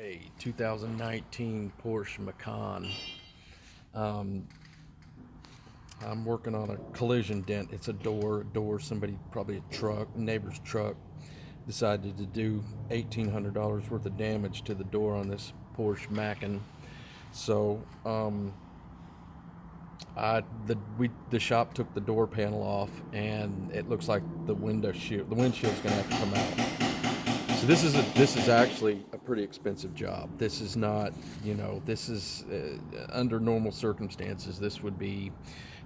a 2019 Porsche Macan. Um, I'm working on a collision dent. It's a door. Somebody, probably a truck, neighbor's truck, decided to do $1,800 worth of damage to the door on this Porsche Macan. So the shop took the door panel off, and it looks like the windshield's gonna have to come out. So this is actually a pretty expensive job. This is not, this is under normal circumstances, this would be,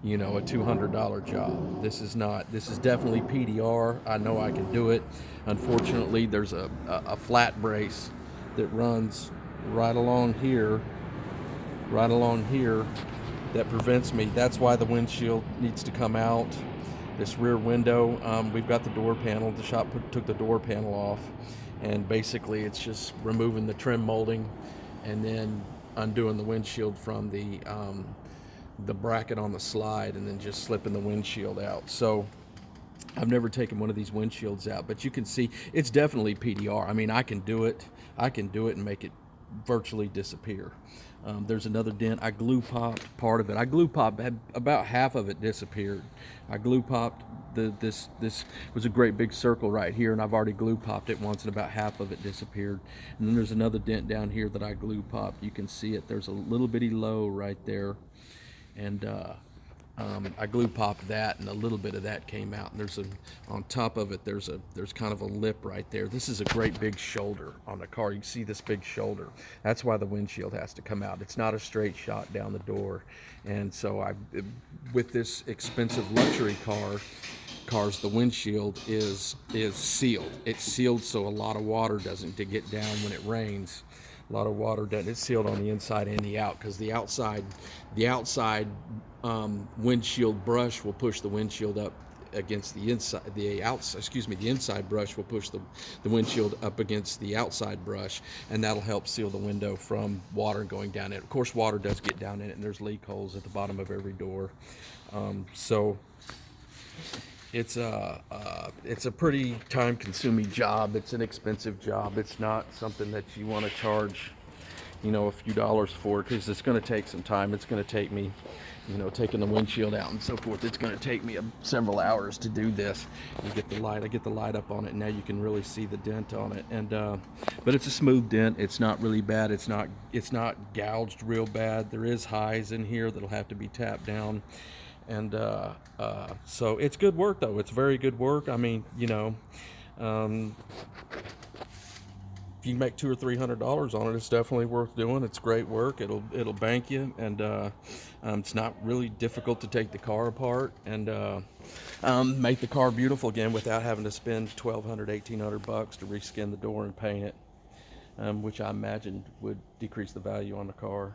a $200 job. This is not. This is definitely PDR. I know I can do it. Unfortunately, there's a flat brace that runs right along here, that prevents me. That's why the windshield needs to come out. This rear window, we've got the door panel. The shop took the door panel off, and basically it's just removing the trim molding and then undoing the windshield from the bracket on the slide, and then just slipping the windshield out. So I've never taken one of these windshields out, but you can see it's definitely PDR. I mean, I can do it and make it virtually disappear. There's another dent. I glue popped part of it. I glue popped, about half of it disappeared. I glue popped this was a great big circle right here, and I've already glue popped it once, and about half of it disappeared. And then there's another dent down here that I glue popped. You can see it. There's a little bitty low right there, and I glue popped that, and a little bit of that came out. And on top of it, there's kind of a lip right there. This is a great big shoulder on the car. You can see this big shoulder. That's why the windshield has to come out. It's not a straight shot down the door. And so with this expensive luxury cars, the windshield is sealed. It's sealed so a lot of water doesn't get down when it rains. A lot of water doesn't. It's sealed on the inside and the out, because the outside windshield brush will push the windshield up against the inside. The inside brush will push the windshield up against the outside brush, and that'll help seal the window from water going down in it. Of course, water does get down in it, and there's leak holes at the bottom of every door. So it's a pretty time-consuming job. It's an expensive job. It's not something that you want to charge, a few dollars for, because it's going to take some time. It's going to take me, taking the windshield out and so forth. It's going to take me several hours to do this. I get the light up on it, and now you can really see the dent on it. And but it's a smooth dent. It's not really bad. It's not gouged real bad. There is highs in here that'll have to be tapped down. And so it's good work, though. It's very good work. I mean, if you make $200 or $300 on it, it's definitely worth doing. It's great work. It'll bank you, and it's not really difficult to take the car apart and make the car beautiful again without having to spend $1,200, $1,800 to reskin the door and paint it, which I imagine would decrease the value on the car.